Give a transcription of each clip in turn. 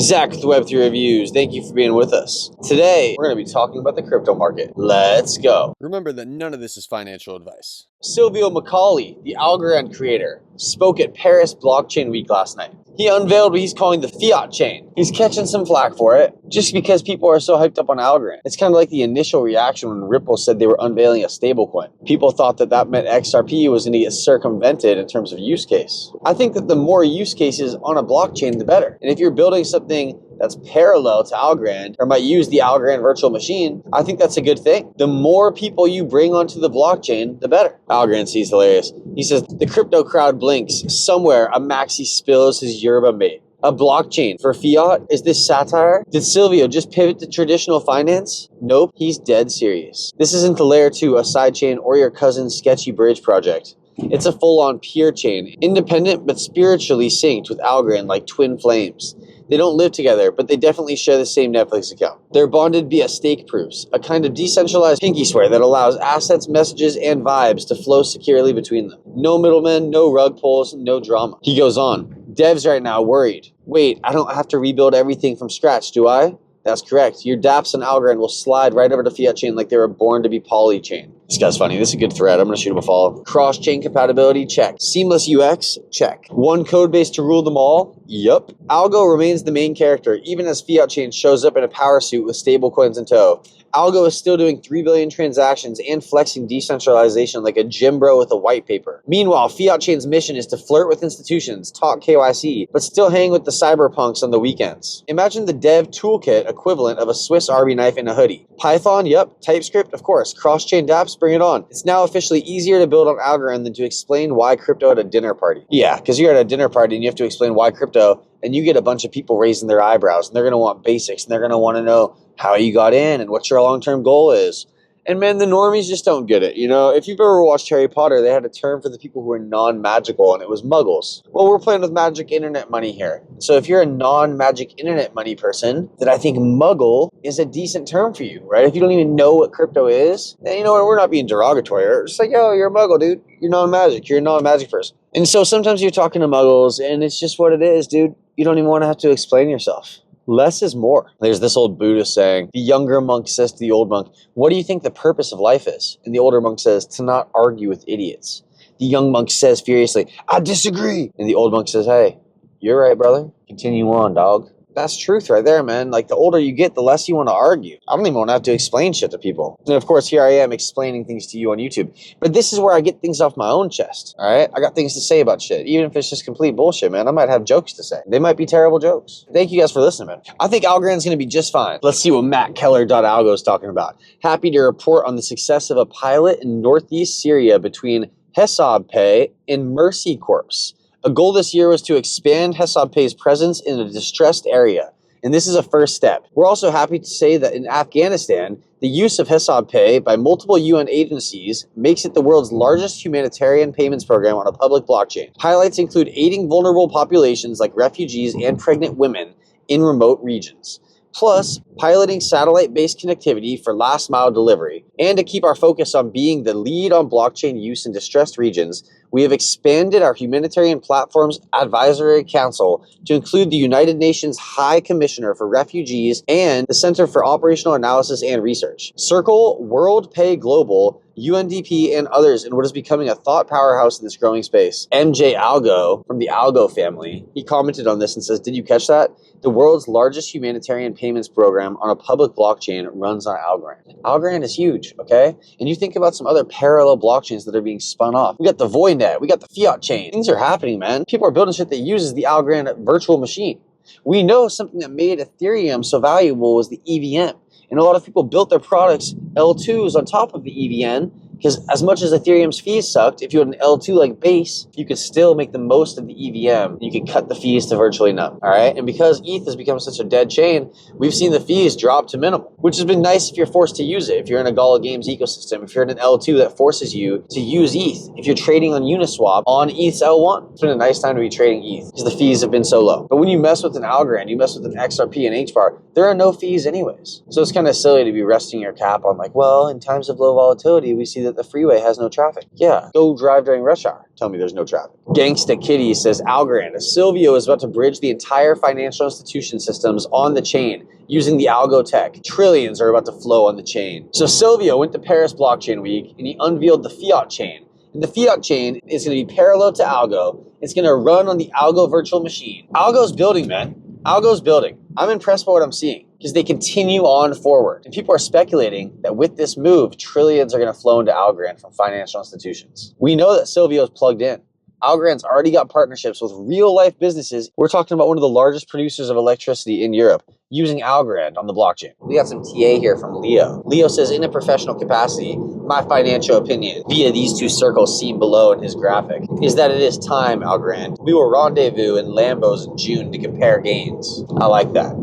Zach with Web3 Reviews. Thank you for being with us. Today, we're going to be talking about the crypto market. Let's go. Remember that none of this is financial advice. Silvio, the Algorand creator, spoke at Paris Blockchain Week last night. He unveiled what he's calling the Fiat Chain. He's catching some flack for it, just because people are so hyped up on Algorand. It's kind of like the initial reaction when Ripple said they were unveiling a stablecoin. People thought that that meant XRP was going to get circumvented in terms of use case. I think that the more use cases on a blockchain, the better. And if you're building something that's parallel to Algorand, or might use the Algorand virtual machine, I think that's a good thing. The more people you bring onto the blockchain, the better. Algorand sees hilarious. He says, the crypto crowd blinks. Somewhere, a maxi spills his yerba mate. A blockchain for fiat? Is this satire? Did Silvio just pivot to traditional finance? Nope, he's dead serious. This isn't the layer 2, a sidechain, or your cousin's sketchy bridge project. It's a full-on peer chain, independent but spiritually synced with Algorand like twin flames. They don't live together, but they definitely share the same Netflix account. They're bonded via stake proofs, a kind of decentralized pinky swear that allows assets, messages, and vibes to flow securely between them. No middlemen, no rug pulls, no drama. He goes on, devs right now worried. Wait, I don't have to rebuild everything from scratch, do I? That's correct. Your dApps and Algorand will slide right over to Fiat Chain like they were born to be polychain. This guy's funny. This is a good thread. I'm going to shoot him a follow. Cross-chain compatibility? Check. Seamless UX? Check. One code base to rule them all? Yup. Algo remains the main character, even as Fiat Chain shows up in a power suit with stablecoins in tow. Algo is still doing 3 billion transactions and flexing decentralization like a gym bro with a white paper. Meanwhile, Fiat Chain's mission is to flirt with institutions, talk KYC, but still hang with the cyberpunks on the weekends. Imagine the dev toolkit equivalent of a Swiss Army knife in a hoodie. Python? Yup. TypeScript? Of course. Cross-chain dApps? Bring it on. It's now officially easier to build on Algorand than to explain why crypto at a dinner party. Yeah, because you're at a dinner party and you have to explain why crypto, and you get a bunch of people raising their eyebrows, and they're going to want basics, and they're going to want to know how you got in and what your long-term goal is. And man, the normies just don't get it. You know, if you've ever watched Harry Potter, they had a term for the people who are non-magical, and it was muggles. Well, we're playing with magic internet money here. So if you're a non-magic internet money person, then I think muggle is a decent term for you, right? If you don't even know what crypto is, then you know what, we're not being derogatory. We're just like, yo, you're a muggle, dude. You're non-magic. You're a non-magic person. And so sometimes you're talking to muggles, and it's just what it is, dude. You don't even want to have to explain yourself. Less is more. There's this old Buddhist saying, the younger monk says to the old monk, what do you think the purpose of life is? And the older monk says, to not argue with idiots. The young monk says furiously, I disagree. And the old monk says, hey, you're right, brother. Continue on, dog. That's truth right there, man. Like, the older you get, the less you want to argue. I don't even want to have to explain shit to people. And of course, here I am explaining things to you on YouTube. But this is where I get things off my own chest, all right? I got things to say about shit. Even if it's just complete bullshit, man, I might have jokes to say. They might be terrible jokes. Thank you guys for listening, man. I think Algorand's going to be just fine. Let's see what MattKeller.algo is talking about. Happy to report on the success of a pilot in northeast Syria between Hesab Pay and Mercy Corps. A goal this year was to expand Hesab Pay's presence in a distressed area, and this is a first step. We're also happy to say that in Afghanistan, the use of Hesab Pay by multiple UN agencies makes it the world's largest humanitarian payments program on a public blockchain. Highlights include aiding vulnerable populations like refugees and pregnant women in remote regions. Plus, piloting satellite-based connectivity for last-mile delivery. And to keep our focus on being the lead on blockchain use in distressed regions, we have expanded our Humanitarian Platforms Advisory Council to include the United Nations High Commissioner for Refugees and the Center for Operational Analysis and Research. Circle, World Pay Global, UNDP, and others in what is becoming a thought powerhouse in this growing space. MJ Algo from the Algo family, he commented on this and says, did you catch that? The world's largest humanitarian payments program on a public blockchain runs on Algorand. Algorand is huge, okay? And you think about some other parallel blockchains that are being spun off. We got the Voidnet, we got the Fiat Chain. Things are happening, man. People are building shit that uses the Algorand virtual machine. We know something that made Ethereum so valuable was the EVM. And a lot of people built their products L2s on top of the EVM because as much as Ethereum's fees sucked, if you had an L2 like base, you could still make the most of the EVM. You could cut the fees to virtually none, all right? And because ETH has become such a dead chain, we've seen the fees drop to minimal, which has been nice if you're forced to use it. If you're in a Gala Games ecosystem, if you're in an L2 that forces you to use ETH, if you're trading on Uniswap on ETH's L1, it's been a nice time to be trading ETH because the fees have been so low. But when you mess with an Algorand, you mess with an XRP and HBar, there are no fees anyways. So it's kind of silly to be resting your cap on like, well, in times of low volatility, we see that that the freeway has no traffic. Yeah, go drive during rush hour. Tell me there's no traffic. Gangsta Kitty says Algorand. Silvio is about to bridge the entire financial institution systems on the chain using the Algo tech. Trillions are about to flow on the chain. So Silvio went to Paris Blockchain Week and he unveiled the Fiat Chain. And the Fiat Chain is going to be parallel to Algo. It's going to run on the Algo virtual machine. Algo's building, man. Algo's building. I'm impressed by what I'm seeing because they continue on forward. And people are speculating that with this move, trillions are going to flow into Algorand from financial institutions. We know that Silvio is plugged in. Algorand's already got partnerships with real-life businesses. We're talking about one of the largest producers of electricity in Europe using Algorand on the blockchain. We got some TA here from Leo. Leo says, in a professional capacity, my financial opinion, via these two circles seen below in his graphic, is that it is time, Algorand. We will rendezvous in Lambos in June to compare gains. I like that.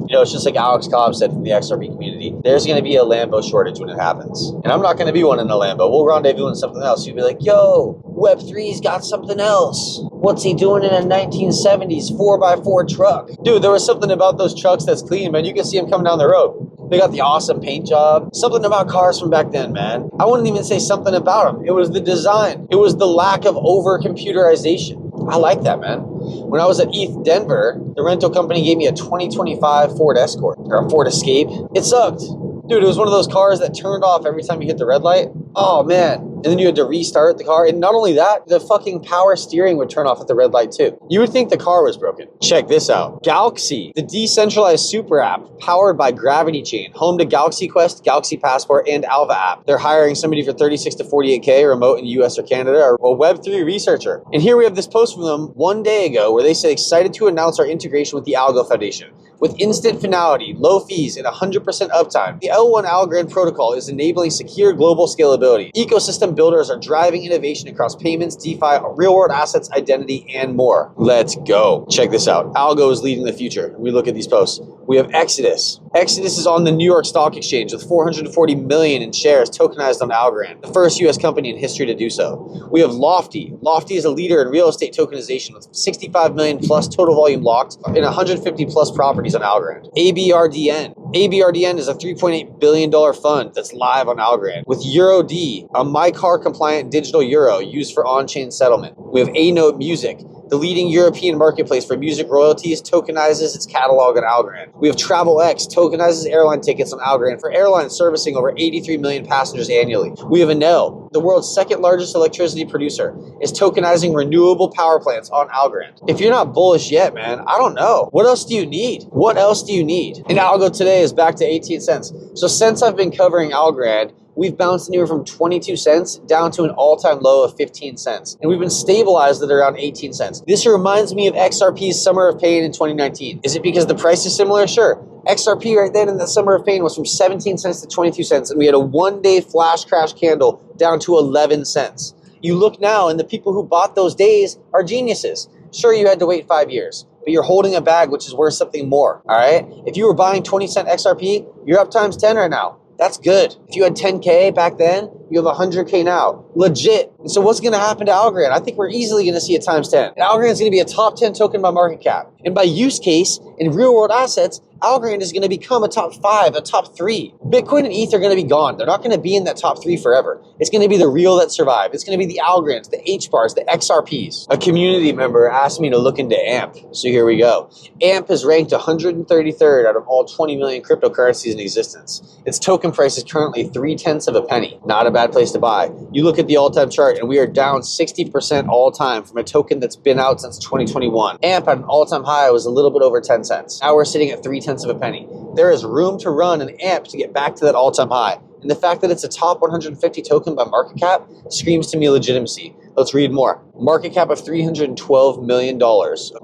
You know, it's just like Alex Cobb said from the XRP community, there's going to be a Lambo shortage when it happens. And I'm not going to be one in a Lambo. We'll rendezvous in something else. You'll be like, yo, Web3's got something else. What's he doing in a 1970s 4x4 truck? Dude, there was something about those trucks that's clean, man. You can see them coming down the road. They got the awesome paint job. Something about cars from back then, man. I wouldn't even say something about them. It was the design. It was the lack of over-computerization. I like that, man. When I was at ETH Denver, the rental company gave me a 2025 Ford Escort, or a Ford Escape. It sucked. Dude, it was one of those cars that turned off every time you hit the red light. Oh, man. And then you had to restart the car. And not only that, the fucking power steering would turn off at the red light too. You would think the car was broken. Check this out. Galaxy, the decentralized super app powered by Gravity Chain, home to Galaxy Quest, Galaxy Passport, and Alva app. They're hiring somebody for 36 to 48K remote in US or Canada, or a Web3 researcher. And here we have this post from them one day ago where they said, excited to announce our integration with the Algo Foundation. With instant finality, low fees, and 100% uptime, the L1 Algorand protocol is enabling secure global scalability. Ecosystem builders are driving innovation across payments, DeFi, real-world assets, identity, and more. Let's go. Check this out. Algo is leading the future. We look at these posts. We have Exodus. Exodus is on the New York Stock Exchange with 440 million in shares tokenized on Algorand, the first U.S. company in history to do so. We have Lofty. Lofty is a leader in real estate tokenization with 65 million plus total volume locked in 150 plus properties on Algorand. ABRDN. ABRDN is a $3.8 billion fund that's live on Algorand with EuroD, a MyCar compliant digital euro used for on-chain settlement. We have A-Note Music. The leading European marketplace for music royalties tokenizes its catalog on Algorand. We have TravelX, tokenizes airline tickets on Algorand for airlines servicing over 83 million passengers annually. We have Enel, the world's second largest electricity producer, is tokenizing renewable power plants on Algorand. If you're not bullish yet, man, I don't know. What else do you need? What else do you need? And Algo today is back to 18 cents. So since I've been covering Algorand, we've bounced anywhere from 22 cents down to an all-time low of 15 cents. And we've been stabilized at around 18 cents. This reminds me of XRP's Summer of Pain in 2019. Is it because the price is similar? Sure. XRP right then in the Summer of Pain was from 17 cents to 22 cents. And we had a one-day flash crash candle down to 11 cents. You look now and the people who bought those days are geniuses. Sure, you had to wait 5 years, but you're holding a bag which is worth something more, all right? If you were buying 20 cent XRP, you're up times 10 right now. That's good. If you had 10K back then, you have 100K now. Legit. And so what's going to happen to Algorand? I think we're easily going to see a times 10. And Algorand is going to be a top 10 token by market cap. And by use case, in real world assets, Algorand is going to become a top 5, a top 3. Bitcoin and ETH are going to be gone. They're not going to be in that top 3 forever. It's going to be the real that survive. It's going to be the Algorands, the HBars, the XRPs. A community member asked me to look into AMP. So here we go. AMP is ranked 133rd out of all 20 million cryptocurrencies in existence. Its token price is currently 0.3 of a penny. Not a bad place to buy. You look at the all-time chart and we are down 60% all time from a token that's been out since 2021. AMP at an all-time high was a little bit over 10 cents. Now we're sitting at 0.3 of a penny. There is room to run an AMP to get back to that all-time high. And the fact that it's a top 150 token by market cap screams to me legitimacy. Let's read more. Market cap of $312 million.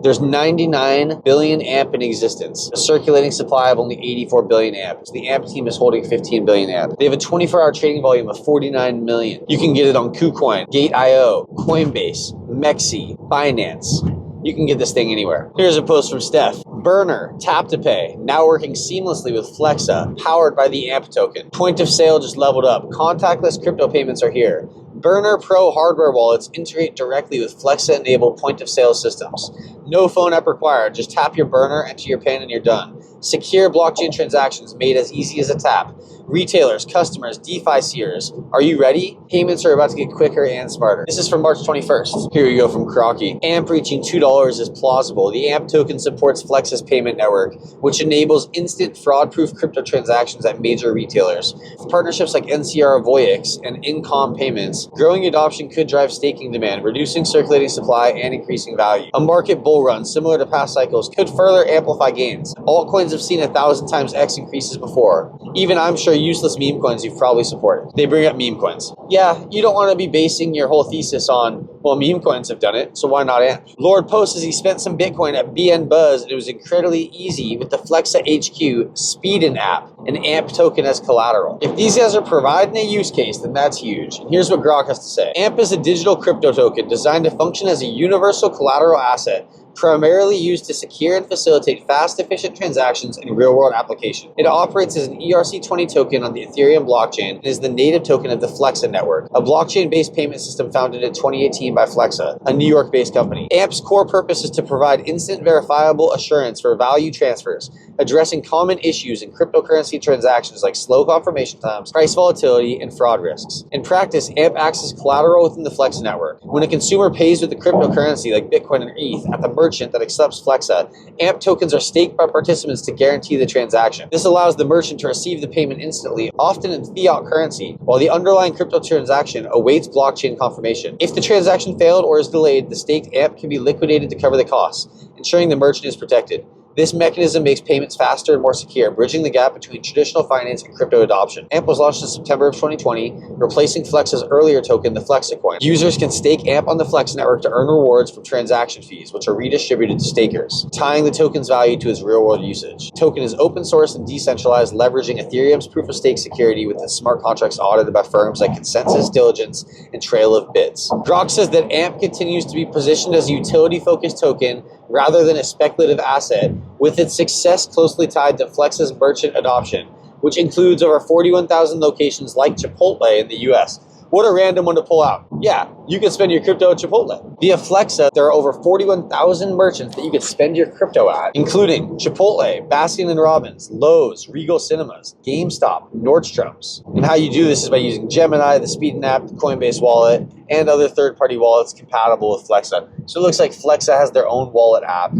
There's 99 billion AMP in existence. A circulating supply of only 84 billion AMP. So the AMP team is holding 15 billion AMP. They have a 24-hour trading volume of 49 million. You can get it on KuCoin, Gate.io, Coinbase, Mexi, Binance. You can get this thing anywhere. Here's a post from Steph. Burner, tap to pay, now working seamlessly with Flexa, powered by the AMP token. Point of sale just leveled up. Contactless crypto payments are here. Burner Pro hardware wallets integrate directly with Flexa-enabled point-of-sale systems. No phone app required. Just tap your burner, enter your PIN, and you're done. Secure blockchain transactions made as easy as a tap. Retailers, customers, DeFi seers, are you ready? Payments are about to get quicker and smarter. This is from March 21st. Here we go from Crocky. AMP reaching $2 is plausible. The AMP token supports Flex's payment network, which enables instant fraud-proof crypto transactions at major retailers. With partnerships like NCR Voyix and Incom Payments, growing adoption could drive staking demand, reducing circulating supply and increasing value. A market bull run, similar to past cycles, could further amplify gains. Altcoins have seen 1,000 times X increases before. Even I'm sure useless meme coins you've probably supported. They bring up meme coins. Yeah, you don't want to be basing your whole thesis on, well, meme coins have done it, so why not AMP? Lord Post says he spent some Bitcoin at BN Buzz and it was incredibly easy with the Flexa HQ Speedin app, an AMP token as collateral. If these guys are providing a use case, then that's huge. And here's what Grok has to say. AMP is a digital crypto token designed to function as a universal collateral asset, primarily used to secure and facilitate fast, efficient transactions in real-world application. It operates as an ERC20 token on the Ethereum blockchain and is the native token of the Flexa network, a blockchain-based payment system founded in 2018 by Flexa, a New York-based company. AMP's core purpose is to provide instant verifiable assurance for value transfers, addressing common issues in cryptocurrency transactions like slow confirmation times, price volatility, and fraud risks. In practice, AMP acts as collateral within the Flexa network. When a consumer pays with a cryptocurrency like Bitcoin or ETH at the merchant that accepts Flexa, AMP tokens are staked by participants to guarantee the transaction. This allows the merchant to receive the payment instantly, often in fiat currency, while the underlying crypto transaction awaits blockchain confirmation. If the transaction failed or is delayed, the staked AMP can be liquidated to cover the costs, ensuring the merchant is protected. This mechanism makes payments faster and more secure, bridging the gap between traditional finance and crypto adoption. AMP was launched in September of 2020, replacing Flexa's earlier token, the Flexicoin. Users can stake AMP on the Flex network to earn rewards from transaction fees, which are redistributed to stakers, tying the token's value to its real-world usage. The token is open source and decentralized, leveraging Ethereum's proof-of-stake security with its smart contracts audited by firms like Consensus, Diligence, and Trail of Bits. Grok says that AMP continues to be positioned as a utility-focused token rather than a speculative asset, with its success closely tied to Flex's merchant adoption, which includes over 41,000 locations like Chipotle in the US. What a random one to pull out. Yeah, you can spend your crypto at Chipotle. Via Flexa, there are over 41,000 merchants that you can spend your crypto at, including Chipotle, Baskin & Robbins, Lowe's, Regal Cinemas, GameStop, Nordstrom's. And how you do this is by using Gemini, the Speedin app, the Coinbase wallet, and other third-party wallets compatible with Flexa. So it looks like Flexa has their own wallet app.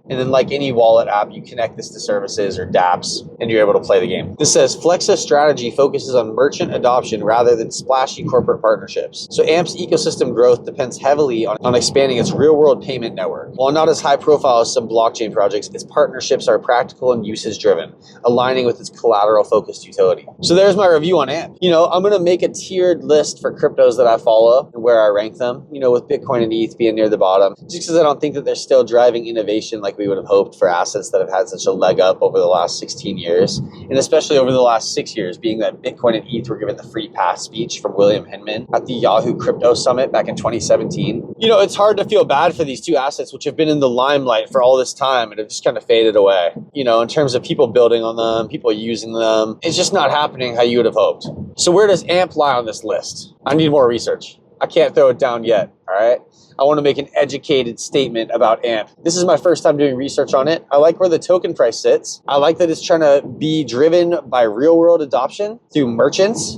And then like any wallet app, you connect this to services or dApps, and you're able to play the game. This says Flexa's strategy focuses on merchant adoption rather than splashy corporate partnerships. So AMP's ecosystem growth depends heavily on expanding its real-world payment network. While not as high profile as some blockchain projects, its partnerships are practical and usage-driven, aligning with its collateral-focused utility. So there's my review on AMP. I'm going to make a tiered list for cryptos that I follow and where I rank them, with Bitcoin and ETH being near the bottom, just because I don't think that they're still driving innovation like we would have hoped for assets that have had such a leg up over the last 16 years, and especially over the last 6 years, being that Bitcoin and ETH were given the free pass speech from William Hinman at the Yahoo Crypto Summit back in 2017. It's hard to feel bad for these two assets, which have been in the limelight for all this time and have just kind of faded away. In terms of people building on them, people using them, it's just not happening how you would have hoped. So where does AMP lie on this list? I need more research. I can't throw it down yet, all right? I want to make an educated statement about AMP. This is my first time doing research on it. I like where the token price sits. I like that it's trying to be driven by real-world adoption through merchants.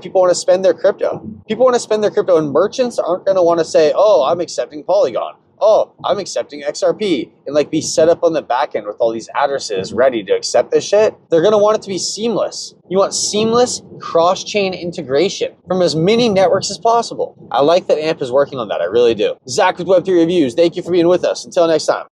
People want to spend their crypto. People want to spend their crypto, and merchants aren't going to want to say, oh, I'm accepting Polygon. Oh, I'm accepting XRP, and be set up on the back end with all these addresses ready to accept this shit. They're going to want it to be seamless. You want seamless cross-chain integration from as many networks as possible. I like that AMP is working on that. I really do. Zach with Web3 Reviews. Thank you for being with us. Until next time.